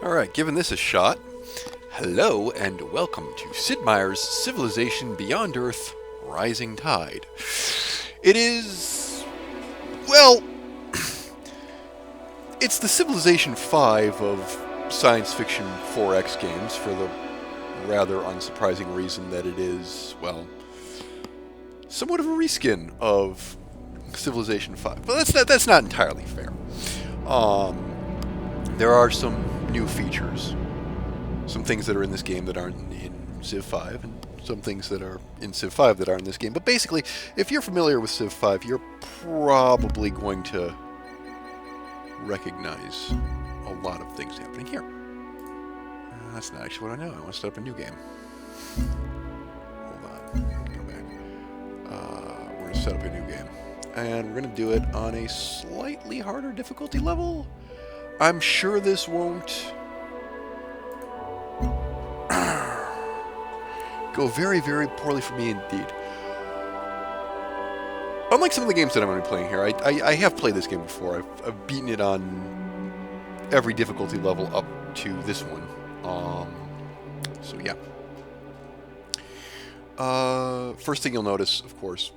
Alright, giving this a shot. Hello and welcome to Sid Meier's Civilization Beyond Earth Rising Tide. It is... well... it's the Civilization 5 of science fiction 4X games for the rather unsurprising reason that it is, well, somewhat of a reskin of Civilization 5. But that's not entirely fair. There are some new features. Some things that are in this game that aren't in Civ 5, and some things that are in Civ 5 that aren't in this game. But basically, if you're familiar with Civ 5, you're probably going to recognize a lot of things happening here. That's not actually what I know. I want to start up a new game. Hold on. Come back. We're going to set up a new game. And we're going to do it on a slightly harder difficulty level. I'm sure this won't go very, very poorly for me indeed. Unlike some of the games that I'm going to be playing here, I have played this game before. I've beaten it on every difficulty level up to this one. So yeah. First thing you'll notice, of course,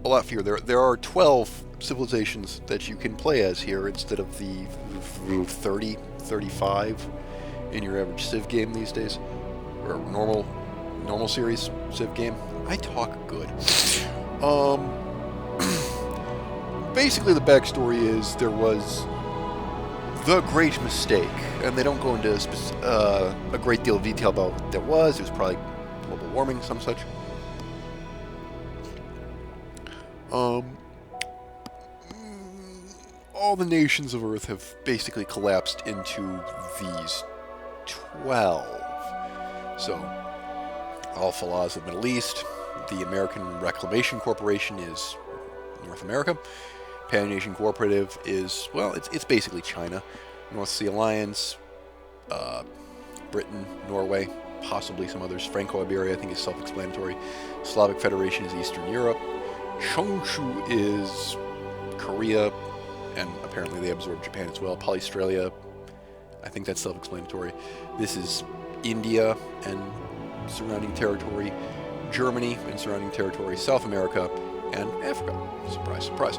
a lot fewer. There are 12 civilizations that you can play as here instead of the 30, 35 in your average Civ game these days, or normal series Civ game. I talk good. Basically, the backstory is there was the great mistake, and they don't go into a great deal of detail about what that was. It was probably global warming, some such. All the nations of Earth have basically collapsed into these 12. So, Al-Falah is the Middle East. The American Reclamation Corporation is North America. Pan-Asian Cooperative is, well, it's basically China. North Sea Alliance, Britain, Norway, possibly some others. Franco-Iberia, I think, is self-explanatory. Slavic Federation is Eastern Europe. Chongshu is Korea, and apparently they absorbed Japan as well. Polystralia, I think that's self-explanatory. This is India and surrounding territory, Germany and surrounding territory, South America, and Africa. Surprise, surprise.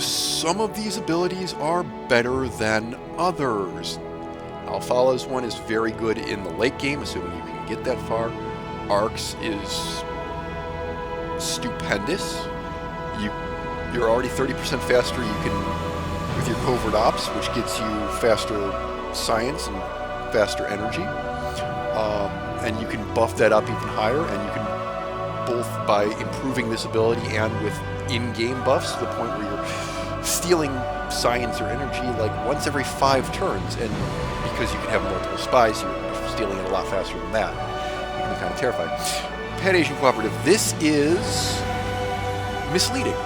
Some of these abilities are better than others. Al-Falah's one is very good in the late game, assuming you can get that far. Arcs is stupendous. You're already 30% faster. You can, with your covert ops, which gets you faster science and faster energy, and you can buff that up even higher, and you can both by improving this ability and with in-game buffs to the point where you're stealing science or energy like once every 5 turns, and because you can have multiple spies, you're stealing it a lot faster than that. It can be kind of terrifying. Pan-Asian Cooperative, this is misleading.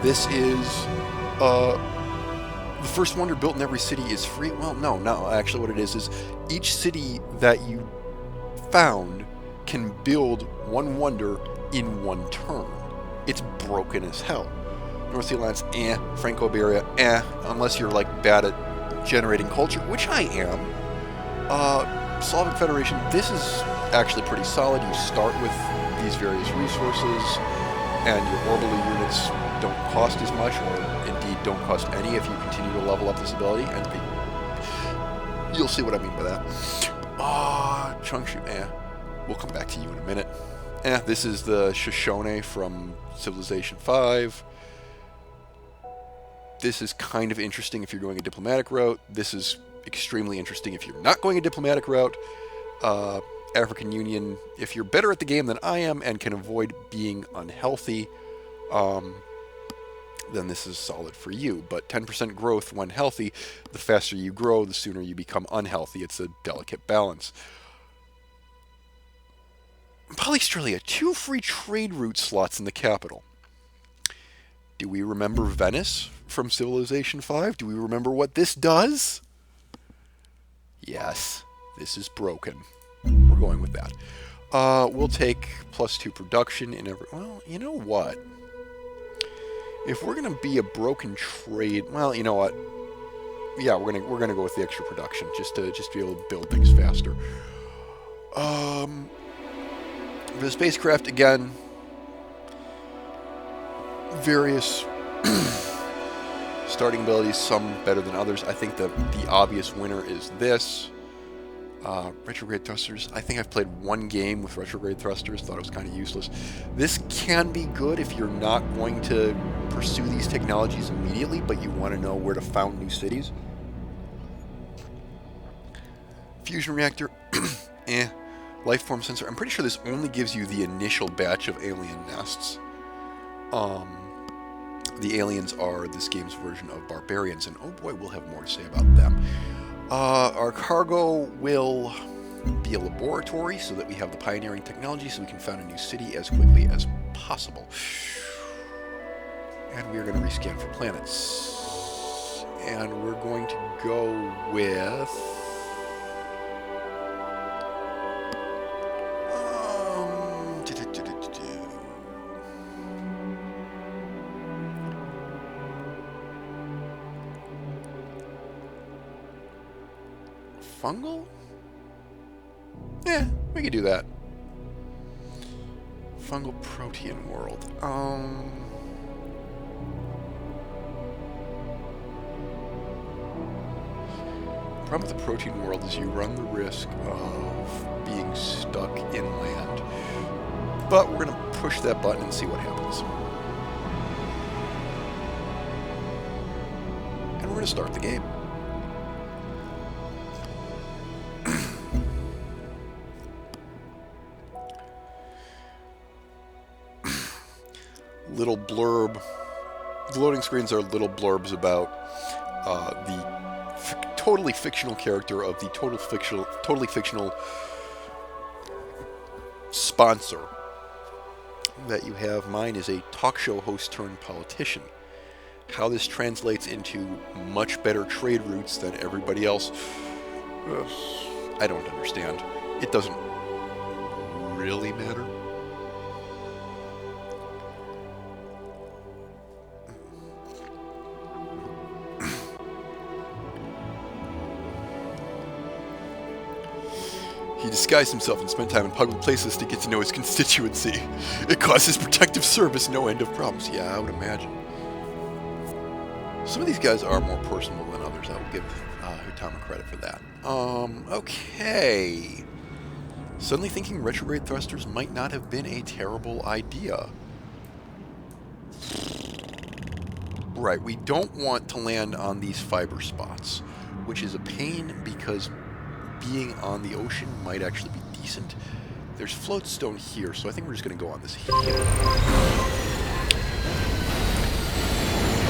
This is the first wonder built in every city is free. Well, no. Actually, what it is each city that you found can build one wonder in one turn. It's broken as hell. North Sea Alliance, Franco-Iberia, unless you're like bad at generating culture, which I am. Slavic Federation, this is actually pretty solid. You start with these various resources, and your orbital units don't cost as much, or indeed don't cost any if you continue to level up this ability, and you'll see what I mean by that. Chongshu, we'll come back to you in a minute. This is the Shoshone from Civilization 5. This is kind of interesting if you're going a diplomatic route. This is extremely interesting if you're not going a diplomatic route. African Union, if you're better at the game than I am and can avoid being unhealthy, then this is solid for you. But 10% growth when healthy, the faster you grow, the sooner you become unhealthy. It's a delicate balance. Polystralia, 2 free trade route slots in the capital. Do we remember Venice from Civilization 5? Do we remember what this does? Yes, this is broken. We're going with that. We'll take +2 production in every... Well, you know what? If we're going to be a broken trade... Well, you know what? yeah, we're gonna go with the extra production just to be able to build things faster. For the spacecraft, again, various starting abilities, some better than others. I think the obvious winner is this. Retrograde thrusters. I think I've played one game with retrograde thrusters, thought it was kind of useless. This can be good if you're not going to pursue these technologies immediately, but you want to know where to found new cities. Fusion reactor, life form sensor. I'm pretty sure this only gives you the initial batch of alien nests. The aliens are this game's version of barbarians, and oh boy, we'll have more to say about them. Our cargo will be a laboratory so that we have the pioneering technology so we can found a new city as quickly as possible. And we're going to rescan for planets. And we're going to go with... fungal? Yeah, we could do that. Fungal protein world. The problem with the protein world is you run the risk of being stuck inland. But we're going to push that button and see what happens. And we're going to start the game. Little blurb. The loading screens are little blurbs about the totally fictional character of the totally fictional sponsor that you have. Mine is a talk show host turned politician. How this translates into much better trade routes than everybody else, I don't understand. It doesn't really matter. He disguised himself and spent time in public places to get to know his constituency. It caused his protective service no end of problems. Yeah, I would imagine. Some of these guys are more personal than others. I will give Hutama credit for that. Okay. Suddenly thinking retrograde thrusters might not have been a terrible idea. Right, we don't want to land on these fiber spots, which is a pain because being on the ocean might actually be decent. There's floatstone here, so I think we're just going to go on this hill.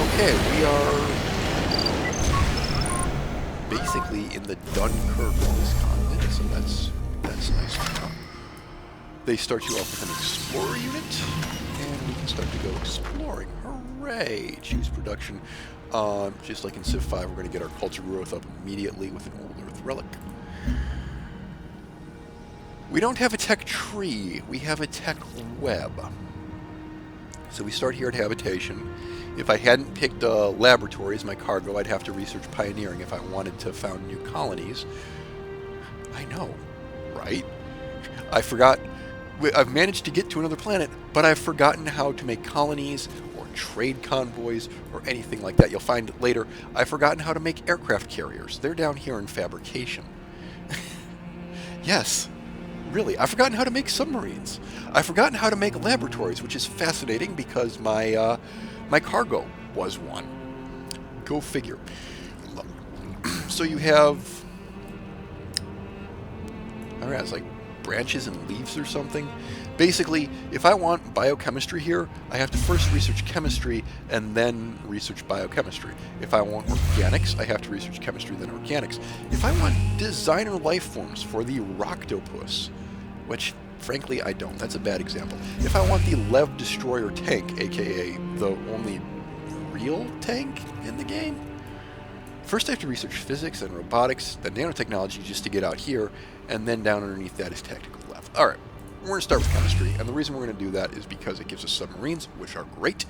Okay, we are basically in the Dunkirk of this continent, so that's nice. They start you off with an explorer unit, and we can start to go exploring. Hooray! Choose production. Just like in Civ 5, we're going to get our culture growth up immediately with an old Earth relic. We don't have a tech tree, we have a tech web. So we start here at habitation. If I hadn't picked laboratory as my cargo, I'd have to research pioneering if I wanted to found new colonies. I know, right? I forgot. I've managed to get to another planet, but I've forgotten how to make colonies or trade convoys or anything like that. You'll find later, I've forgotten how to make aircraft carriers. They're down here in fabrication. Yes. Really, I've forgotten how to make submarines. I've forgotten how to make laboratories, which is fascinating because my my cargo was one. Go figure. So you have, I don't know, it's like branches and leaves or something. Basically, if I want biochemistry here, I have to first research chemistry and then research biochemistry. If I want organics, I have to research chemistry, then organics. If I want designer life forms for the Rocktopus, which, frankly, I don't. That's a bad example. If I want the Lev Destroyer tank, aka the only real tank in the game, first I have to research physics and robotics, then nanotechnology just to get out here, and then down underneath that is tactical Lev. Alright. We're going to start with chemistry, and the reason we're going to do that is because it gives us submarines, which are great,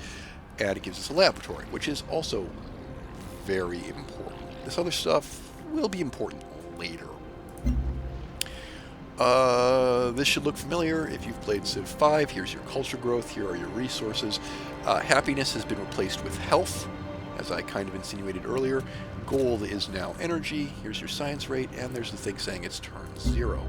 and it gives us a laboratory, which is also very important. This other stuff will be important later. This should look familiar if you've played Civ 5. Here's your culture growth. Here are your resources. Happiness has been replaced with health, as I kind of insinuated earlier. Gold is now energy. Here's your science rate, and there's the thing saying it's turn 0.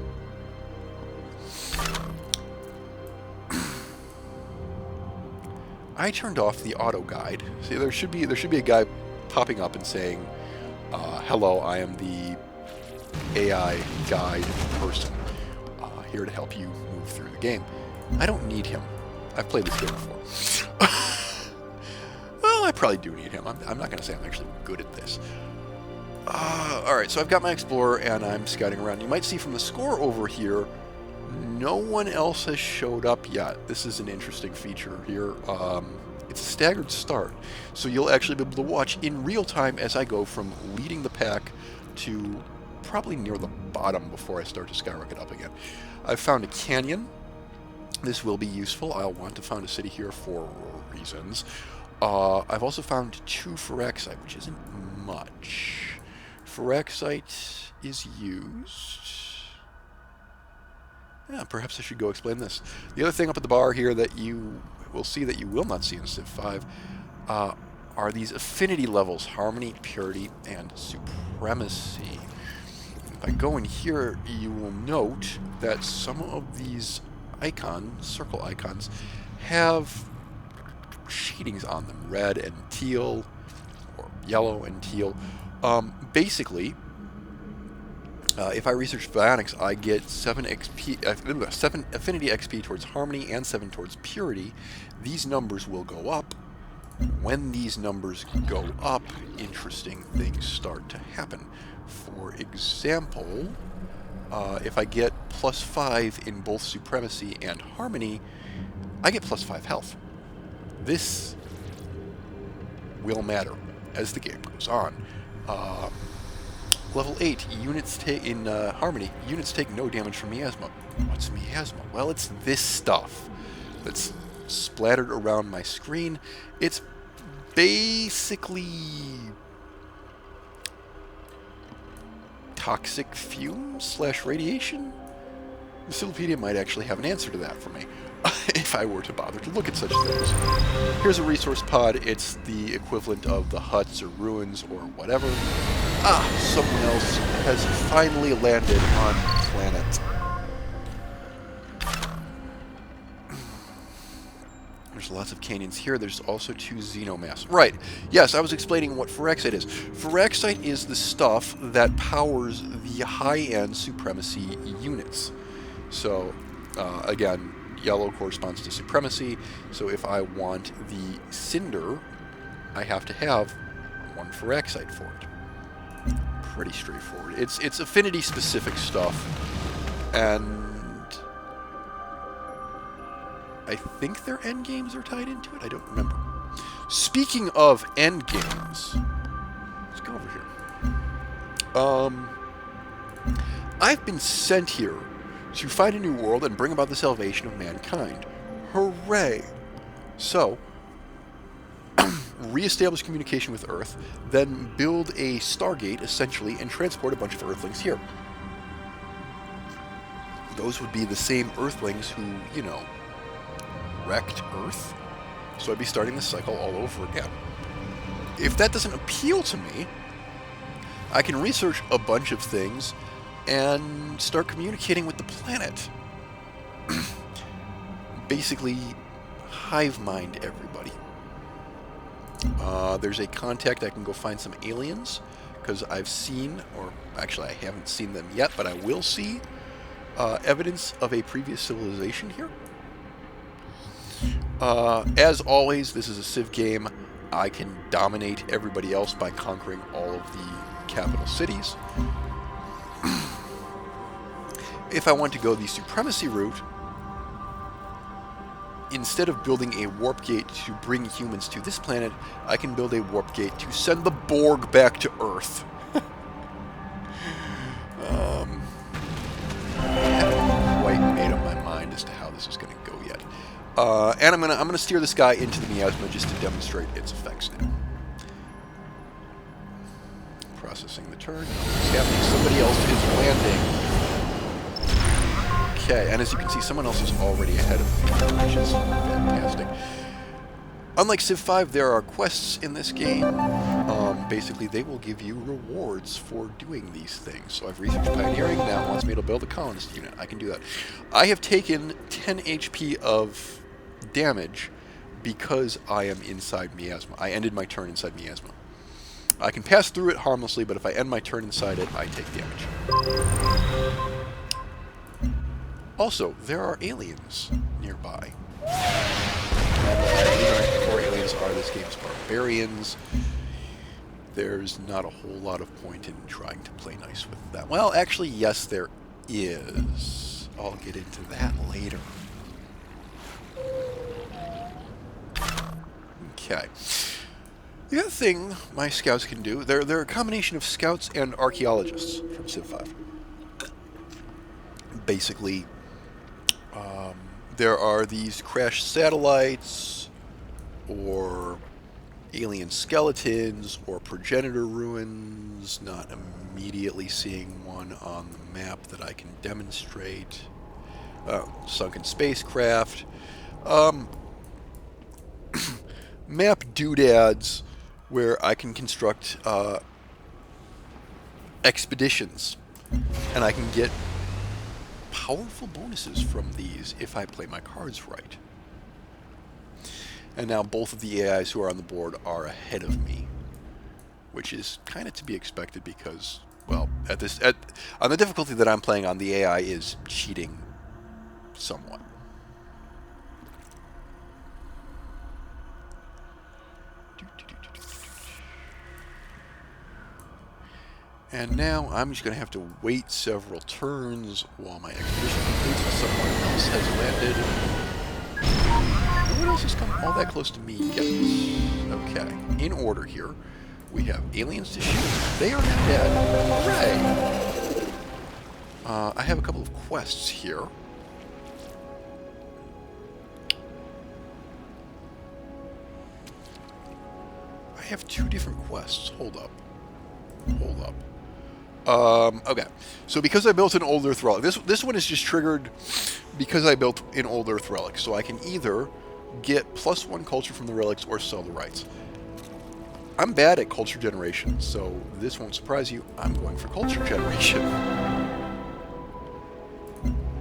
I turned off the auto guide. See, there should be a guy popping up and saying, "Hello, I am the AI guide person, here to help you move through the game." I don't need him. I've played this game before. Well, I probably do need him. I'm not going to say I'm actually good at this. Alright, so I've got my Explorer, and I'm scouting around. You might see from the score over here, no one else has showed up yet. This is an interesting feature here. It's a staggered start, so you'll actually be able to watch in real time as I go from leading the pack to probably near the bottom before I start to skyrocket up again. I've found a canyon. This will be useful. I'll want to found a city here for reasons. I've also found 2 Phyrexite, which isn't much. Phyrexite is used. Yeah, perhaps I should go explain this. The other thing up at the bar here that you will see that you will not see in Civ 5 are these affinity levels: harmony, purity, and supremacy. If I go in here, you will note that some of these icons, circle icons, have shadings on them: red and teal, or yellow and teal. Basically, if I research Bionics, I get 7 affinity XP towards harmony and 7 towards purity. These numbers will go up. When these numbers go up, interesting things start to happen. For example, if I get +5 in both supremacy and harmony, I get +5 health. This will matter as the game goes on. Level 8, units in harmony. Units take no damage from miasma. What's miasma? Well, it's this stuff that's splattered around my screen. It's basically toxic fumes / radiation. The Cyclopedia might actually have an answer to that for me, if I were to bother to look at such things. Here's a resource pod. It's the equivalent of the huts or ruins or whatever. Someone else has finally landed on planet. There's lots of canyons here. There's also 2 xenomass. Right. Yes, I was explaining what Phyrexite is. Phyrexite is the stuff that powers the high-end supremacy units. So, again, yellow corresponds to supremacy. So if I want the cinder, I have to have 1 Phyrexite for it. Pretty straightforward. It's affinity-specific stuff, and I think their end games are tied into it. I don't remember. Speaking of end games, let's go over here. I've been sent here to find a new world and bring about the salvation of mankind. Hooray! So, re-establish communication with Earth, then build a Stargate, essentially, and transport a bunch of Earthlings here. Those would be the same Earthlings who, you know, wrecked Earth. So I'd be starting this cycle all over again. If that doesn't appeal to me, I can research a bunch of things and start communicating with the planet. Basically, hive mind everybody. There's a contact. I can go find some aliens, because I've seen, or actually I haven't seen them yet, but I will see evidence of a previous civilization here. As always, this is a Civ game. I can dominate everybody else by conquering all of the capital cities. If I want to go the supremacy route, instead of building a warp gate to bring humans to this planet, I can build a warp gate to send the Borg back to Earth. I haven't quite made up my mind as to how this is going to go yet. And I'm gonna steer this guy into the miasma just to demonstrate its effects now. Processing the turn. What's happening? Somebody else is landing. Okay, and as you can see, someone else is already ahead of me, which is fantastic. Unlike Civ 5, there are quests in this game. Basically, they will give you rewards for doing these things. So I've researched pioneering, now it wants me to build a colonist unit. I can do that. I have taken 10 HP of damage because I am inside Miasma. I ended my turn inside Miasma. I can pass through it harmlessly, but if I end my turn inside it, I take damage. Also, there are aliens nearby. And before aliens are this game's barbarians. There's not a whole lot of point in trying to play nice with that. Well, actually, yes, there is. I'll get into that later. Okay. The other thing my scouts can do, they're a combination of scouts and archaeologists from Civ 5. Basically, there are these crashed satellites, or alien skeletons, or progenitor ruins, not immediately seeing one on the map that I can demonstrate. Sunken spacecraft. Map doodads where I can construct expeditions, and I can get powerful bonuses from these if I play my cards right. And now both of the AIs who are on the board are ahead of me, which is kind of to be expected because, well, on the difficulty that I'm playing on, the AI is cheating somewhat. And now I'm just going to have to wait several turns while my expedition completes and someone else has landed. No one else has come all that close to me yet. Okay, in order here, we have aliens to shoot. They are now dead. Hooray! I have a couple of quests here. I have two different quests. Hold up. Okay, so because I built an Old Earth Relic, this one is just triggered because I built an Old Earth Relic, so I can either get +1 culture from the relics or sell the rights. I'm bad at culture generation, so this won't surprise you. I'm going for culture generation.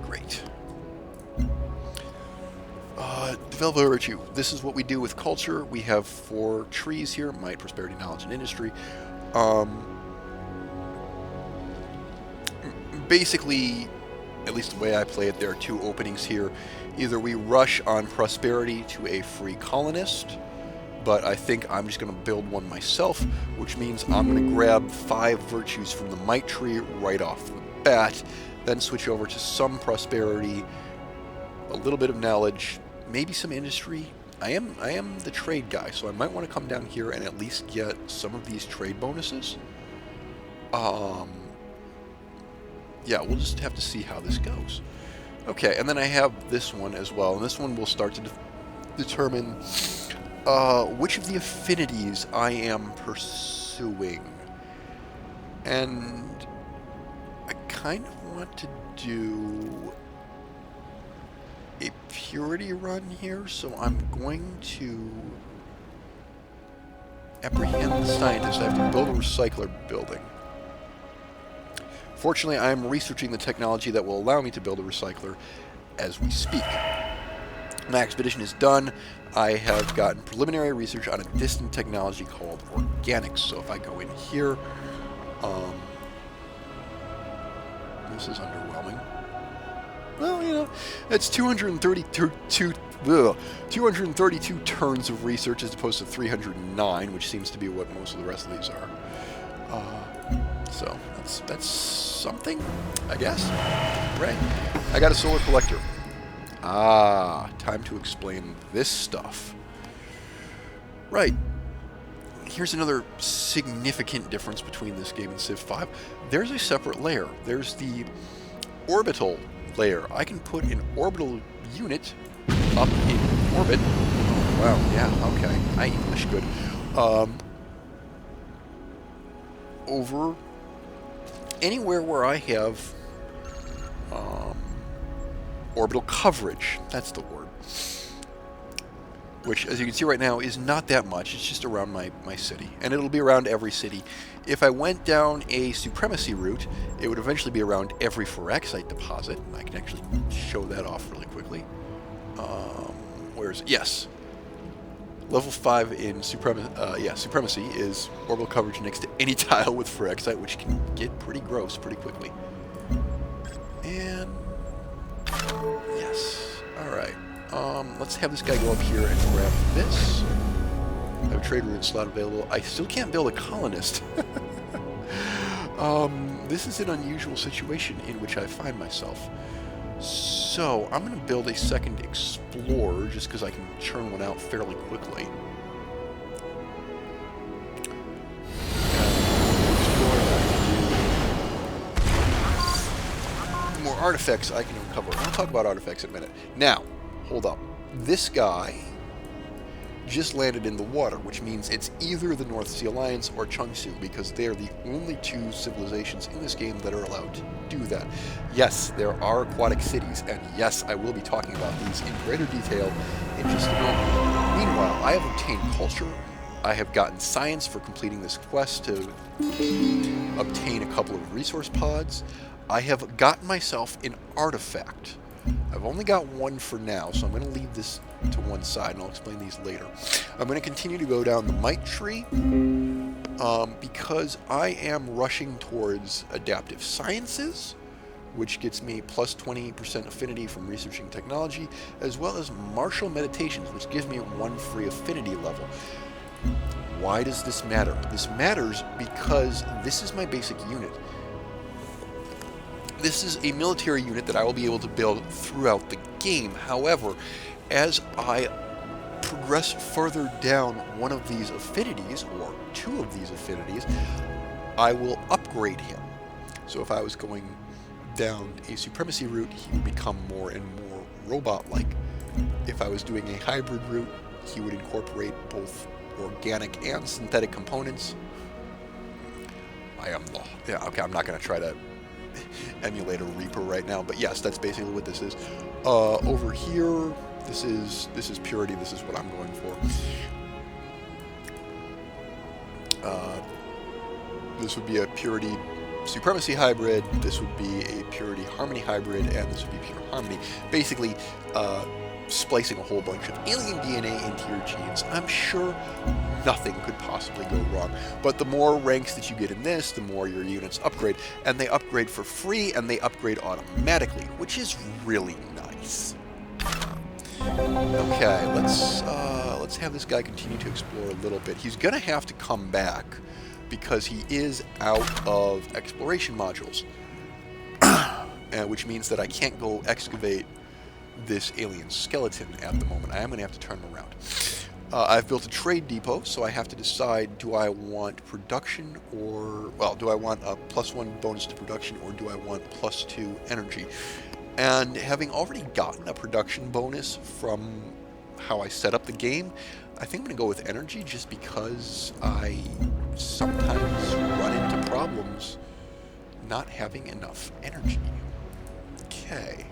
Great. Developer virtue. This is what we do with culture. We have 4 trees here: might, prosperity, knowledge, and industry. Basically, at least the way I play it, there are 2 openings here. Either we rush on prosperity to a free colonist, but I think I'm just going to build one myself, which means I'm going to grab 5 virtues from the might tree right off the bat, then switch over to some prosperity, a little bit of knowledge, maybe some industry. I am the trade guy, so I might want to come down here and at least get some of these trade bonuses. Yeah, we'll just have to see how this goes. Okay, and then I have this one as well, and this one will start to determine which of the affinities I am pursuing. And I kind of want to do a purity run here, so I'm going to apprehend the scientist. I have to build a recycler building. Fortunately, I am researching the technology that will allow me to build a recycler as we speak. My expedition is done. I have gotten preliminary research on a distant technology called organics. So if I go in here, this is underwhelming. Well, you know, it's 232 turns of research as opposed to 309, which seems to be what most of the rest of these are. So that's something, I guess. Right. I got a solar collector. Time to explain this stuff. Right. Here's another significant difference between this game and Civ 5. There's a separate layer. There's the Orbital Layer. I can put an orbital unit up in orbit. Oh, wow, yeah, okay. I English good. over anywhere where I have orbital coverage. That's the word. Which, as you can see right now, is not that much. It's just around my city. And it'll be around every city. If I went down a supremacy route, it would eventually be around every Phyrexite deposit. And I can actually show that off really quickly. Where is it? Yes. Level 5 in supremacy is orbital coverage next to any tile with Phyrexite, which can get pretty gross pretty quickly. And yes. Alright. Let's have this guy go up here and grab this. I have a trade route slot available. I still can't build a colonist. This is an unusual situation in which I find myself. So, I'm going to build a second explorer just because I can churn one out fairly quickly. The more artifacts I can uncover. I'll talk about artifacts in a minute. Now, hold up. This guy just landed in the water, which means it's either the North Sea Alliance or Chungsu, because they are the only two civilizations in this game that are allowed to do that. Yes, there are aquatic cities, and yes, I will be talking about these in greater detail in just a moment. Meanwhile, I have obtained culture. I have gotten science for completing this quest to obtain a couple of resource pods. I have gotten myself an artifact. I've only got one for now, so I'm going to leave this to one side, and I'll explain these later. I'm going to continue to go down the might tree because I am rushing towards adaptive sciences, which gets me plus 20% affinity from researching technology, as well as martial meditations, which gives me one free affinity level. Why does this matter? This matters because this is my basic unit. This is a military unit that I will be able to build throughout the game. However, as I progress further down one of these affinities, or two of these affinities, I will upgrade him. So if I was going down a supremacy route, he would become more and more robot-like. If I was doing a hybrid route, he would incorporate both organic and synthetic components. I'm not going to try to emulate a Reaper right now, but yes, that's basically what this is. Over here, this is purity. This is what I'm going for. This would be a purity supremacy hybrid. This would be a purity harmony hybrid, and this would be pure harmony. Basically, splicing a whole bunch of alien DNA into your genes. I'm sure nothing could possibly go wrong. But the more ranks that you get in this, the more your units upgrade. And they upgrade for free, and they upgrade automatically, which is really nice. Okay, let's have this guy continue to explore a little bit. He's going to have to come back because he is out of exploration modules. Which means that I can't go excavate this alien skeleton at the moment. I am going to have to turn him around. I've built a trade depot, so I have to decide, do I want production or, well, do I want a +1 bonus to production, or do I want +2 energy? And having already gotten a production bonus from how I set up the game, I think I'm going to go with energy just because I sometimes run into problems not having enough energy. Okay.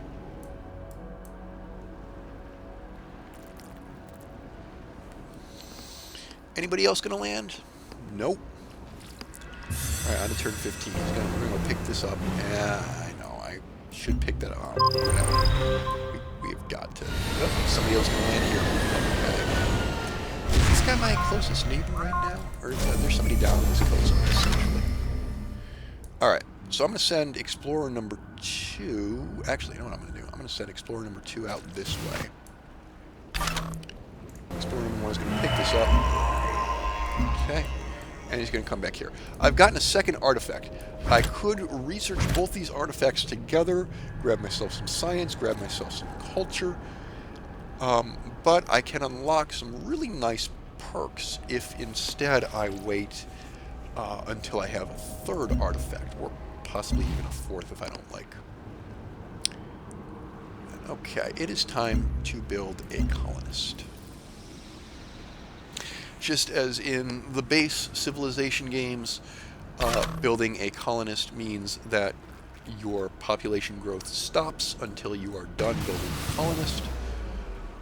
Anybody else going to land? Nope. Alright, on to turn 15. We're going to pick this up. Yeah, I know. I should pick that up. We have got to. Oh, somebody else going to land here. Okay. Is this guy my closest neighbor right now? Or is there somebody down this coast, essentially? Alright, so I'm going to send Explorer number 2. Actually, you know what I'm going to do? I'm going to send Explorer number 2 out this way. Explorer number 1 is going to pick this up. Okay, and he's going to come back here. I've gotten a second artifact. I could research both these artifacts together, grab myself some science, grab myself some culture, but I can unlock some really nice perks if instead I wait until I have a third artifact, or possibly even a fourth if I don't like. Okay, it is time to build a colonist. Just as in the base civilization games, Building a colonist means that your population growth stops until you are done building a colonist,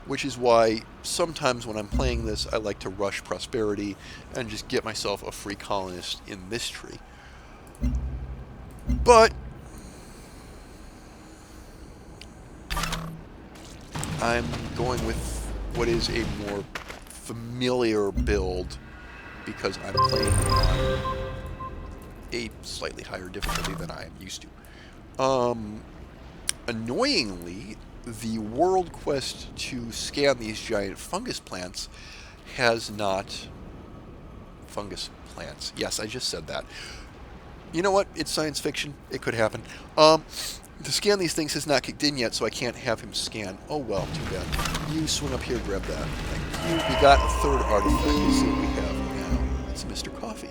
which is why sometimes when I'm playing this, I like to rush prosperity and just get myself a free colonist in this tree. But I'm going with what is a more familiar build because I'm playing on a slightly higher difficulty than I am used to. Annoyingly, the world quest to scan these giant fungus plants has not... Fungus plants. Yes, I just said that. You know what? It's science fiction. It could happen. To scan these things has not kicked in yet, so I can't have him scan. Oh well, too bad. You swing up here, grab that. Thank you. We got a third artifact. Let's see what we have now. It's Mr. Coffee.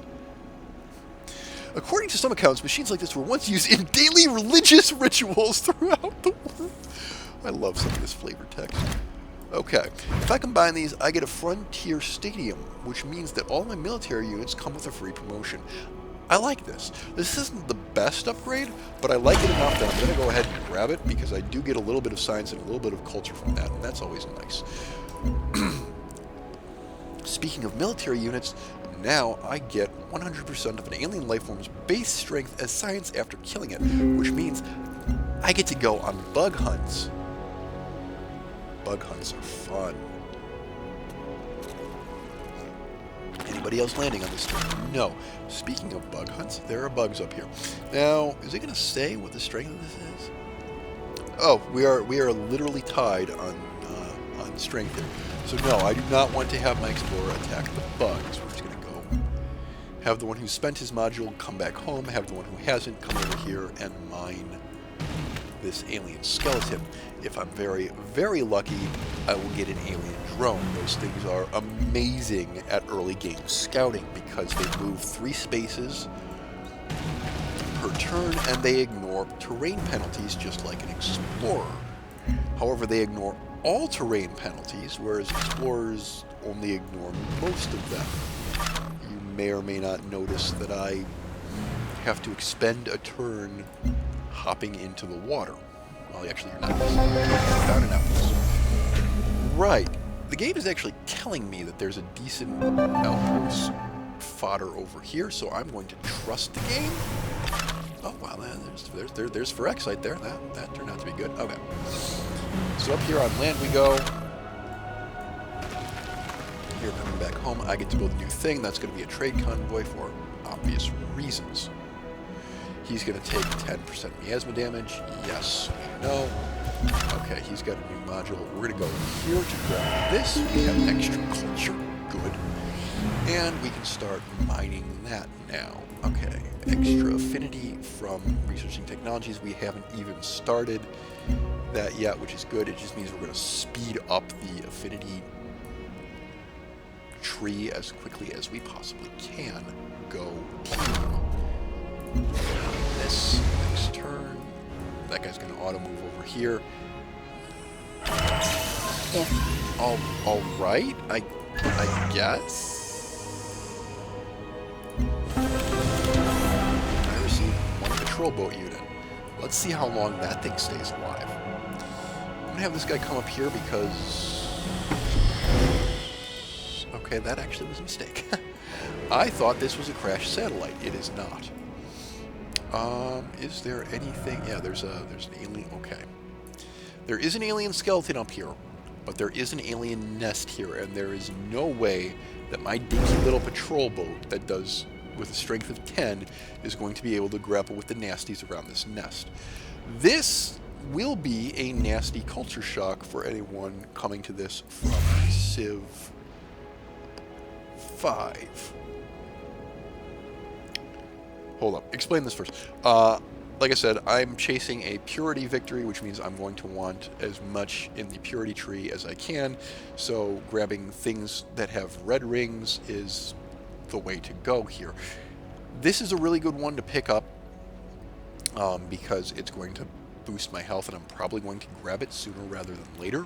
According to some accounts, machines like this were once used in daily religious rituals throughout the world. I love some of this flavor text. Okay, if I combine these, I get a Frontier Stadium, which means that all my military units come with a free promotion. I like this. This isn't the best upgrade, but I like it enough that I'm going to go ahead and grab it because I do get a little bit of science and a little bit of culture from that, and that's always nice. Speaking of military units, now I get 100% of an alien lifeform's base strength as science after killing it, which means I get to go on bug hunts. Bug hunts are fun. Anybody else landing on this turn? No. Speaking of bug hunts, there are bugs up here. Now, is it going to say what the strength of this is? Oh, we are literally tied on strength here. So no, I do not want to have my explorer attack the bugs. We're just going to go have the one who spent his module come back home, have the one who hasn't come over here and mine this alien skeleton. If I'm very, very lucky, I will get an alien drone. Those things are amazing at early game scouting because they move 3 spaces per turn and they ignore terrain penalties just like an explorer. However, they ignore all terrain penalties, whereas explorers only ignore most of them. You may or may not notice that I have to expend a turn hopping into the water. Well, actually, you're not. Down and out. Right. The game is actually telling me that there's a decent outpost fodder over here, so I'm going to trust the game. Oh, wow, there's Phyrexite there. That turned out to be good. Okay. So up here on land we go. Here, coming back home, I get to build a new thing. That's going to be a trade convoy for obvious reasons. He's going to take 10% miasma damage. Yes, we know. Okay, he's got a new module. We're going to go here to grab this. We have extra culture. Good. And we can start mining that now. Okay, extra affinity from researching technologies. We haven't even started that yet, which is good. It just means we're going to speed up the affinity tree as quickly as we possibly can. Go team. This next turn. That guy's going to auto move over here. All right, I guess. I received 1 patrol boat unit. Let's see how long that thing stays alive. I'm going to have this guy come up here because... Okay, that actually was a mistake. I thought this was a crashed satellite. It is not. Is there anything? Yeah, there's an alien. Okay. There is an alien skeleton up here, but there is an alien nest here, and there is no way that my dinky little patrol boat that does with a strength of 10 is going to be able to grapple with the nasties around this nest. This will be a nasty culture shock for anyone coming to this from Civ 5. Hold up. Explain this first. Like I said, I'm chasing a purity victory, which means I'm going to want as much in the purity tree as I can. So grabbing things that have red rings is the way to go here. This is a really good one to pick up because it's going to boost my health, and I'm probably going to grab it sooner rather than later,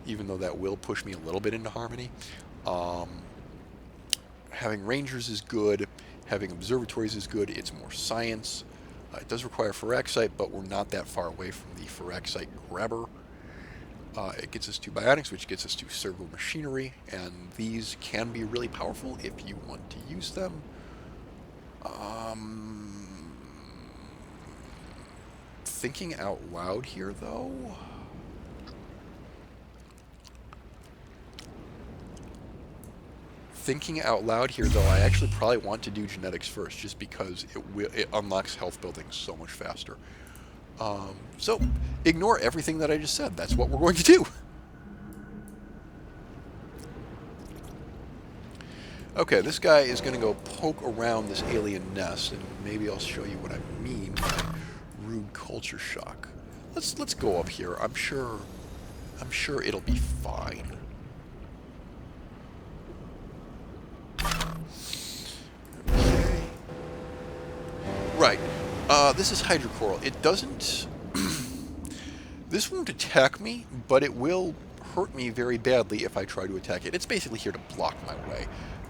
even though that will push me a little bit into harmony. Having rangers is good. Having observatories is good. It's more science. It does require Phyrexite, but we're not that far away from the Phyrexite grabber. It gets us to bionics, which gets us to servo machinery, and these can be really powerful if you want to use them. Thinking out loud here, though. Thinking out loud here, though, I actually probably want to do genetics first, just because it unlocks health building so much faster. So, ignore everything that I just said. That's what we're going to do. Okay, this guy is going to go poke around this alien nest, and maybe I'll show you what I mean by rude culture shock. Let's go up here. I'm sure it'll be fine. Okay. Right. This is hydrocoral. It doesn't... This won't attack me, but it will hurt me very badly if I try to attack it. It's basically here to block my way.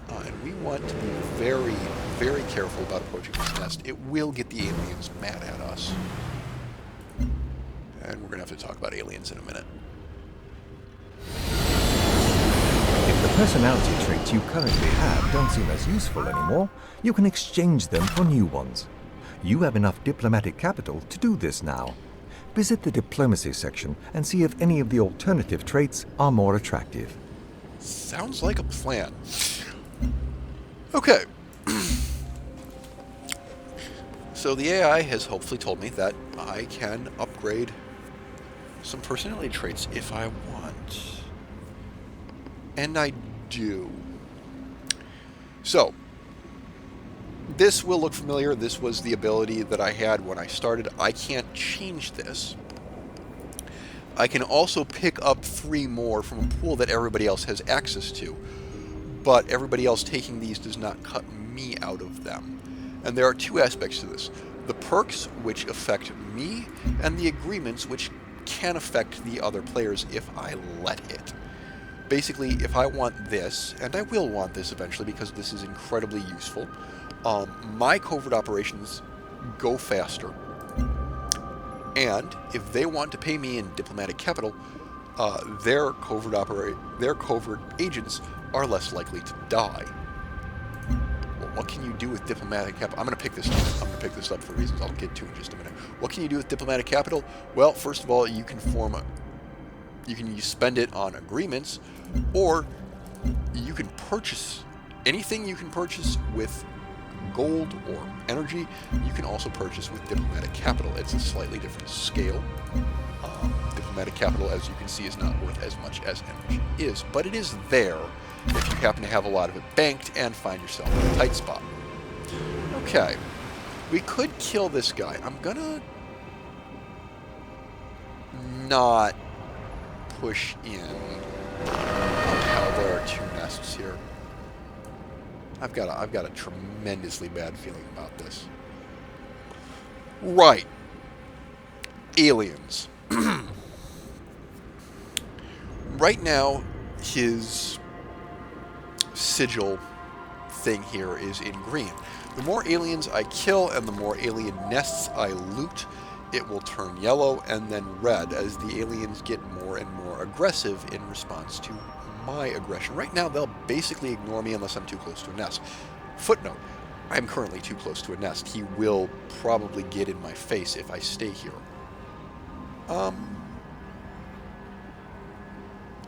And we want to be very, very careful about approaching this nest. It will get the aliens mad at us. And we're going to have to talk about aliens in a minute. If the personality traits you currently have don't seem as useful anymore, you can exchange them for new ones. You have enough diplomatic capital to do this now. Visit the diplomacy section and see if any of the alternative traits are more attractive. Sounds like a plan. Okay. So the AI has hopefully told me that I can upgrade some personality traits if I want. And I do. So, this will look familiar. This was the ability that I had when I started. I can't change this. I can also pick up 3 more from a pool that everybody else has access to. But everybody else taking these does not cut me out of them. And there are 2 aspects to this. The perks, which affect me, and the agreements, which can affect the other players if I let it. Basically, if I want this, and I will want this eventually because this is incredibly useful, my covert operations go faster. And if they want to pay me in diplomatic capital, their covert agents are less likely to die. Well, what can you do with diplomatic capital? I'm going to pick this up. I'm going to pick this up for reasons I'll get to in just a minute. What can you do with diplomatic capital? Well, first of all, you can spend it on agreements, or you can purchase anything you can purchase with gold or energy. You can also purchase with diplomatic capital. It's a slightly different scale. Diplomatic capital, as you can see, is not worth as much as energy is, but it is there if you happen to have a lot of it banked and find yourself in a tight spot. Okay, we could kill this guy. I'm gonna not push in. Oh hell, there are 2 nests here. I've got a tremendously bad feeling about this. Right. Aliens. Right now, his sigil thing here is in green. The more aliens I kill and the more alien nests I loot, it will turn yellow and then red as the aliens get more and more aggressive in response to my aggression. Right now, they'll basically ignore me unless I'm too close to a nest. Footnote, I'm currently too close to a nest. He will probably get in my face if I stay here.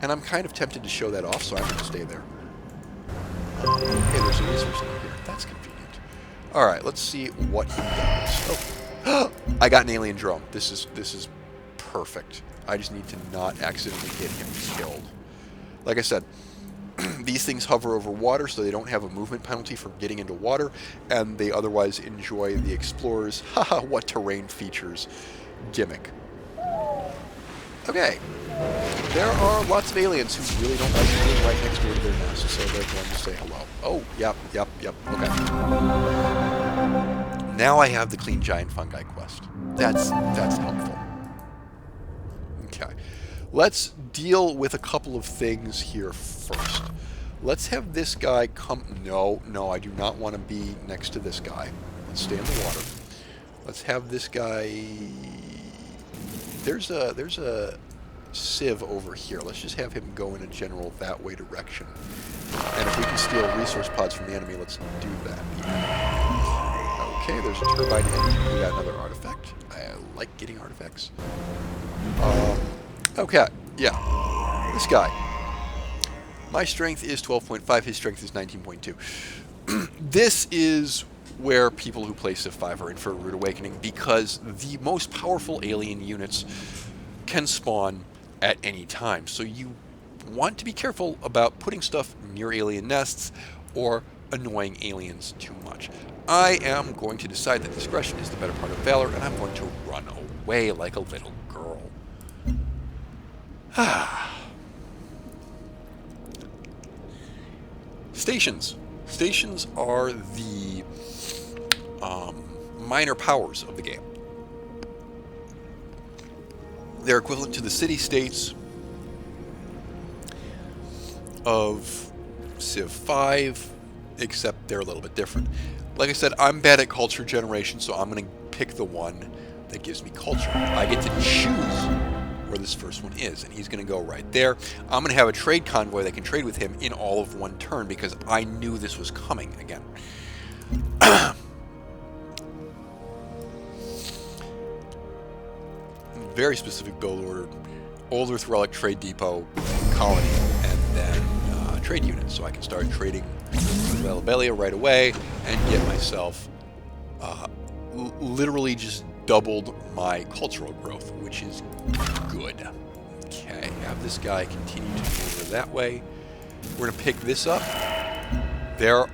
And I'm kind of tempted to show that off, so I'm going to stay there. Hey, there's a resource over here. That's convenient. Alright, let's see what he does. Oh, I got an alien drone. This is perfect. I just need to not accidentally get him killed. Like I said, these things hover over water, so they don't have a movement penalty for getting into water, and they otherwise enjoy the explorer's haha, what terrain features gimmick. Okay. There are lots of aliens who really don't like being right next door to their nest, so they're going to say hello. Oh, yep. Okay. Now I have the Clean Giant Fungi quest. That's helpful. Okay. Let's deal with a couple of things here first. Let's have this guy come... No, no, I do not want to be next to this guy. Let's stay in the water. Let's have this guy... There's a sieve over here. Let's just have him go in a general that way direction. And if we can steal resource pods from the enemy, let's do that. Okay, there's a turbine engine. We got another artifact. I like getting artifacts. Okay, yeah. This guy. My strength is 12.5. His strength is 19.2. This is where people who play Civ 5 are in for a rude awakening, because the most powerful alien units can spawn at any time. So you want to be careful about putting stuff near alien nests or annoying aliens too much. I am going to decide that discretion is the better part of valor, and I'm going to run away like a little girl. Stations. Stations are the minor powers of the game. They're equivalent to the city-states of Civ 5, except they're a little bit different. Like I said, I'm bad at culture generation, so I'm going to pick the one that gives me culture. I get to choose where this first one is, and he's going to go right there. I'm going to have a trade convoy that can trade with him in all of one turn, because I knew this was coming again. Very specific build order. Old Earth Relic Trade Depot, Colony, and then trade units. So I can start trading with Orbital right away and get myself literally just doubled my cultural growth, which is good. Okay, have this guy continue to move over that way. We're going to pick this up. There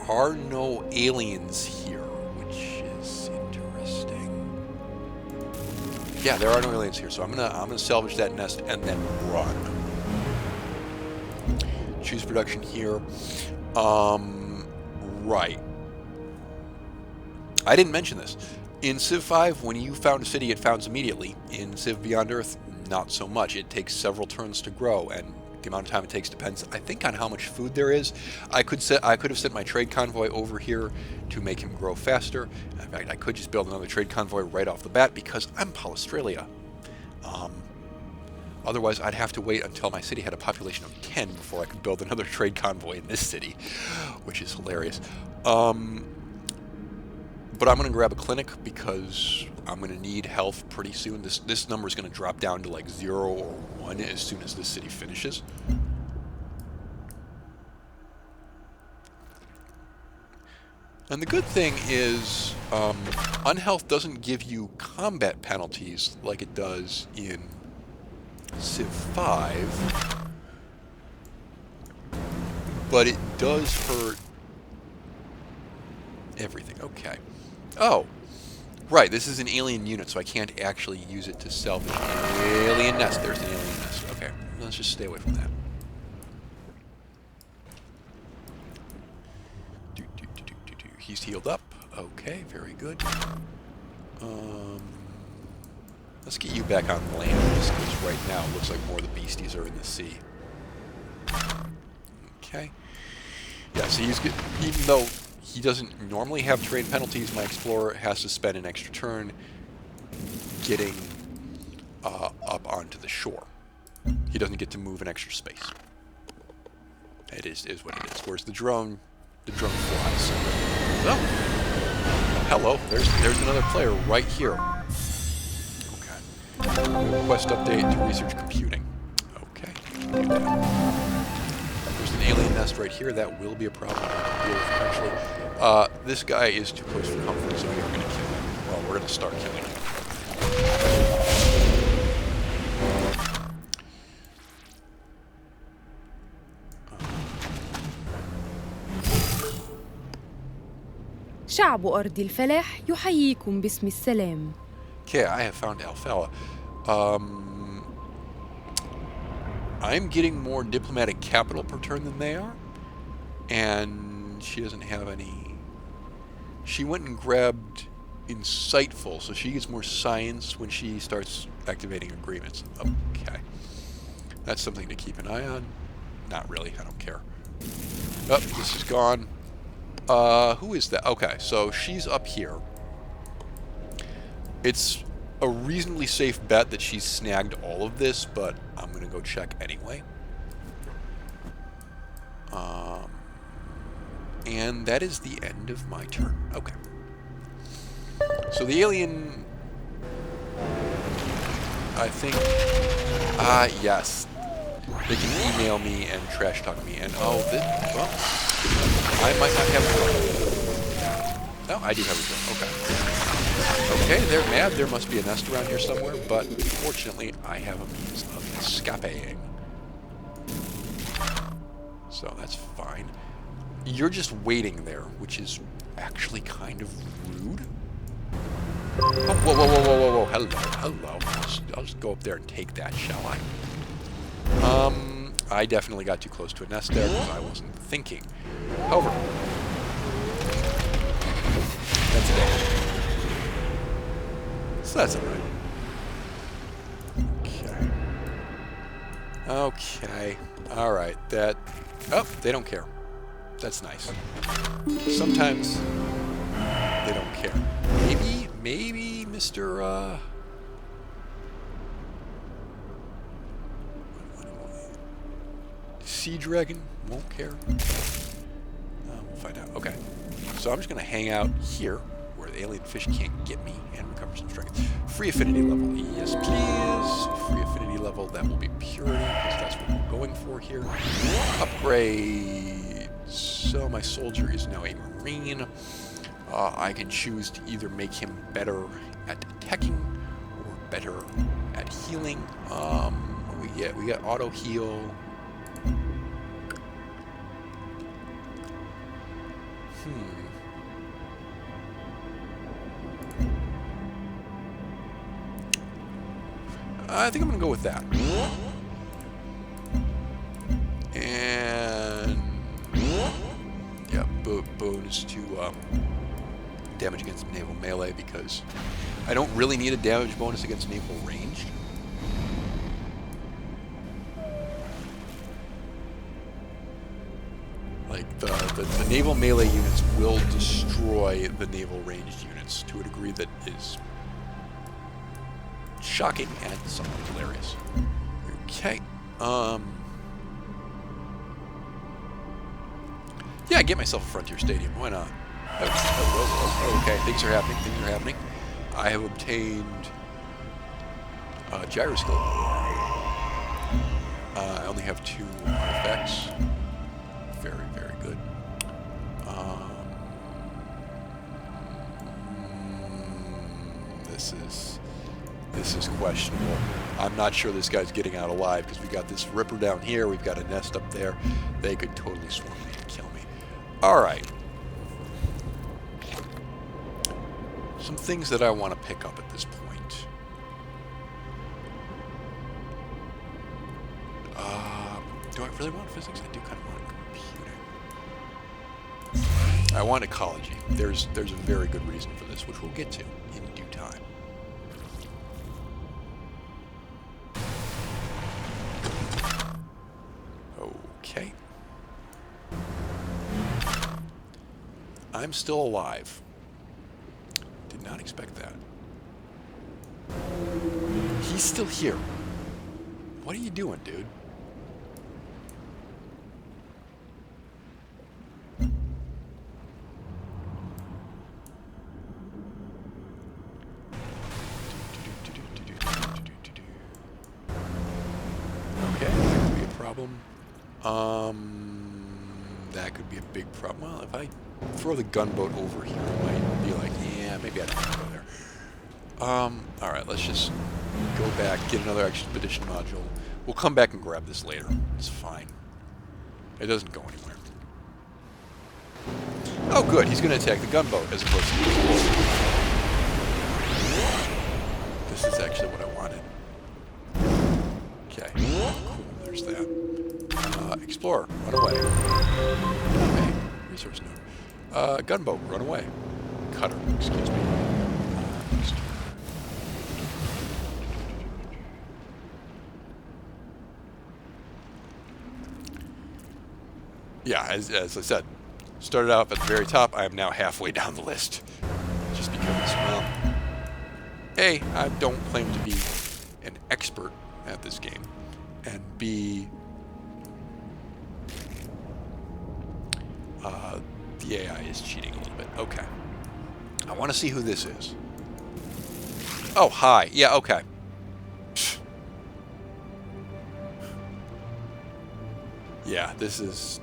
are no aliens here, which is interesting. Yeah, there are no aliens here, so I'm gonna salvage that nest and then run. Choose production here. Right. I didn't mention this. In Civ 5, when you found a city, it founds immediately. In Civ Beyond Earth, not so much. It takes several turns to grow, and the amount of time it takes depends, I think, on how much food there is. I could have sent my trade convoy over here to make him grow faster. In fact, I could just build another trade convoy right off the bat because I'm Paustralia. Otherwise, I'd have to wait until my city had a population of 10 before I could build another trade convoy in this city, which is hilarious. But I'm going to grab a clinic because I'm going to need health pretty soon. This number is going to drop down to like 0 or 1 as soon as this city finishes. And the good thing is, unhealth doesn't give you combat penalties like it does in Civ 5, but it does hurt everything. Okay. Oh, right, this is an alien unit, so I can't actually use it to salvage an alien nest. There's an alien nest. Okay, let's just stay away from that. He's healed up. Okay, very good. Let's get you back on land, just because right now it looks like more of the beasties are in the sea. Okay. Yeah, so he's good. Even though he doesn't normally have terrain penalties, my explorer has to spend an extra turn getting up onto the shore. He doesn't get to move an extra space. It is what it is. Whereas the drone flies. So, hello, there's another player right here. Request update to research computing. Okay, do that. There's an alien nest right here. That will be a problem to deal with eventually. This guy is too close for comfort, so we are going to kill him. Well, we're going to start killing him. شعب أرض الفلاح يحييكم باسم السلام. Okay, I have found Alphala. I'm getting more diplomatic capital per turn than they are, and she doesn't have any. She went and grabbed Insightful, so she gets more science when she starts activating agreements. Okay, that's something to keep an eye on. Not really, I don't care. Oh, this is gone. Who is that? Okay, so she's up here. It's a reasonably safe bet that she's snagged all of this, but I'm going to go check anyway. And that is the end of my turn. Okay. So the alien... I think... yes. They can email me and trash talk me, and well, I might not have a drone. No, I do have a drone. Okay. Okay, they're mad. There must be a nest around here somewhere, but fortunately, I have a means of escaping. So that's fine. You're just waiting there, which is actually kind of rude. Oh, whoa, whoa, whoa, whoa, whoa, whoa. Hello. I'll just go up there and take that, shall I? I definitely got too close to a nest there because I wasn't thinking. However, that's it. So that's alright. Okay. Alright, that... Oh, they don't care. That's nice. Sometimes they don't care. Maybe Mr. Sea Dragon won't care. We'll find out. Okay. So I'm just going to hang out here where the alien fish can't get me and recover some strength. Free affinity level. Yes, please. Free affinity level. That will be purity because that's what we're going for here. Upgrade. So my soldier is now a marine. I can choose to either make him better at attacking or better at healing. What do we get? We got auto heal. I think I'm going to go with that. And yeah, bonus to damage against naval melee because I don't really need a damage bonus against naval ranged. Like the naval melee units will destroy the naval ranged units to a degree that is shocking and somewhat hilarious. Okay. Yeah, get myself a Frontier Stadium. Why not? Okay, things are happening. I have obtained a gyroscope. I only have 2 artifacts. Very, very good. This is questionable. I'm not sure this guy's getting out alive because we've got this ripper down here. We've got a nest up there. They could totally swarm me and kill me. All right. Some things that I want to pick up at this point. Do I really want physics? I do kind of want computing. I want ecology. There's a very good reason for this, which we'll get to in due time. Okay. I'm still alive. Did not expect that. He's still here. What are you doing, dude? Okay, that could be a problem. That could be a big problem. Well, if I throw the gunboat over here, I might be like, yeah, maybe I don't want to go there. Alright, let's just go back, get another expedition module. We'll come back and grab this later. It's fine. It doesn't go anywhere. Oh, good. He's going to attack the gunboat as opposed to the explorer. This is actually what I wanted. Okay. Cool. There's that. Explorer, run away. Okay. Resource node. Gunboat, run away. Cutter, excuse me. yeah, as I said, started off at the very top. I am now halfway down the list. Just because, well, A, I don't claim to be an expert at this game, and B, the AI is cheating a little bit. Okay. I want to see who this is. Oh, hi. Yeah, okay. Yeah, this is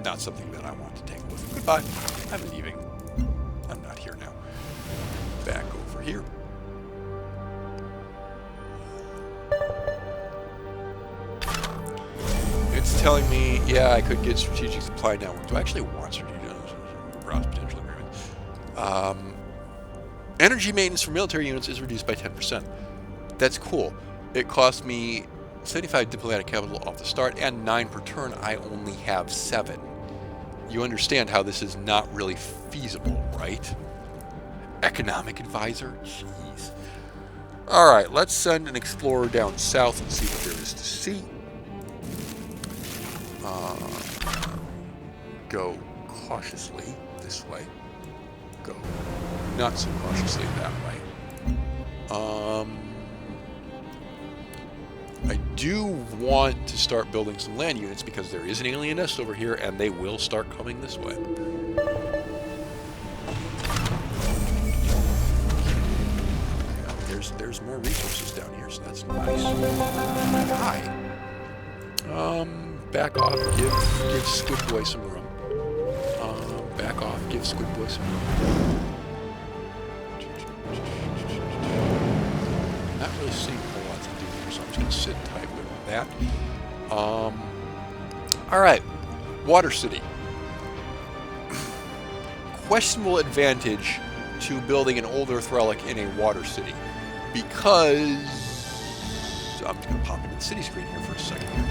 not something that I want to take with me. Goodbye. I'm leaving. I'm not here now. Back over here. It's telling me, yeah, I could get strategic supply network. Do I actually want strategic browse potential agreement? Energy maintenance for military units is reduced by 10%. That's cool. It cost me 75 diplomatic capital off the start and 9 per turn. I only have 7. You understand how this is not really feasible, right? Economic advisor? Jeez. Alright, let's send an explorer down south and see what there is to see. Go cautiously this way. Go not so cautiously that way. I do want to start building some land units because there is an alien nest over here and they will start coming this way. Yeah, there's more resources down here, so that's nice. Hi. Back off, give Squid Boy some room. Back off, give Squid Boy some room. Not really seeing a whole lot to do here, so I'm just going to sit tight with that. Alright, Water City. Questionable advantage to building an old Earth relic in a water city, because I'm just going to pop into the city screen here for a second here.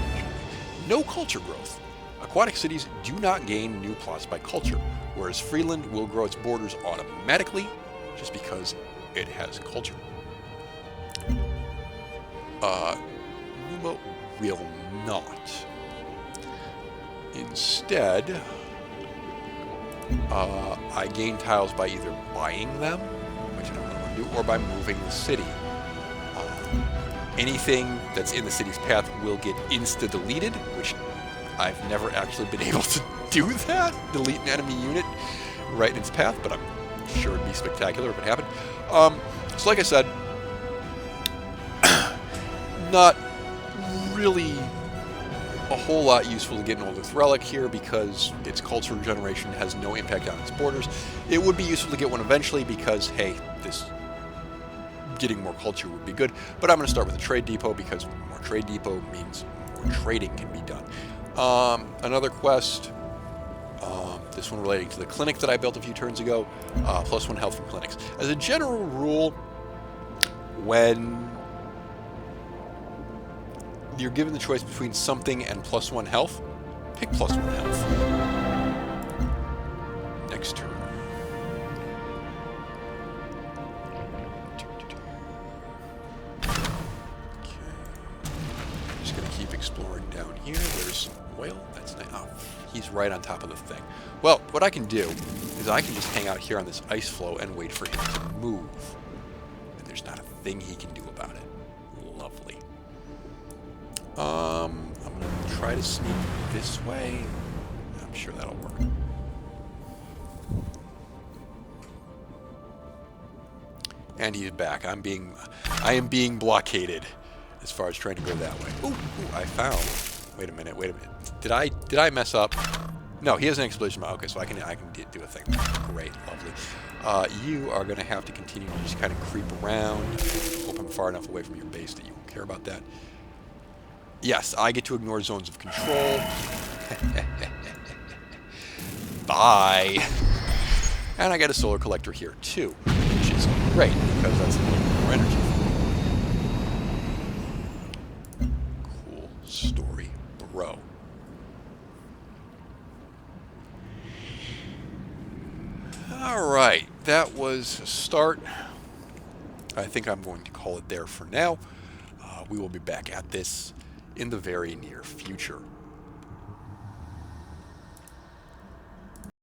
No culture growth. Aquatic cities do not gain new plots by culture, whereas Freeland will grow its borders automatically just because it has culture. Numa will not. Instead, I gain tiles by either buying them, which I don't really want to do, or by moving the city. Anything that's in the city's path will get insta-deleted, which I've never actually been able to do that. Delete an enemy unit right in its path, but I'm sure it'd be spectacular if it happened. So like I said, not really a whole lot useful to get an old Earth relic here because its culture regeneration has no impact on its borders. It would be useful to get one eventually because, hey, this getting more culture would be good, but I'm going to start with a trade depot because more trade depot means more trading can be done. Another quest, this one relating to the clinic that I built a few turns ago, +1 health from clinics. As a general rule, when you're given the choice between something and +1 health, pick +1 health. Next turn. Exploring down here. There's some oil. That's nice. Oh, he's right on top of the thing. Well, what I can do is I can just hang out here on this ice floe and wait for him to move. And there's not a thing he can do about it. Lovely. I'm going to try to sneak this way. I'm sure that'll work. And he's back. I am being blockaded. As far as trying to go that way. Ooh, I found. Wait a minute. Did I mess up? No, he has an explosion mod. Okay, so I can do a thing. Great, lovely. You are going to have to continue to just kind of creep around. Hope I'm far enough away from your base that you won't care about that. Yes, I get to ignore zones of control. Bye. And I get a solar collector here too, which is great because that's a little bit more energy. Story, bro. Alright, that was a start. I think I'm going to call it there for now. We will be back at this in the very near future.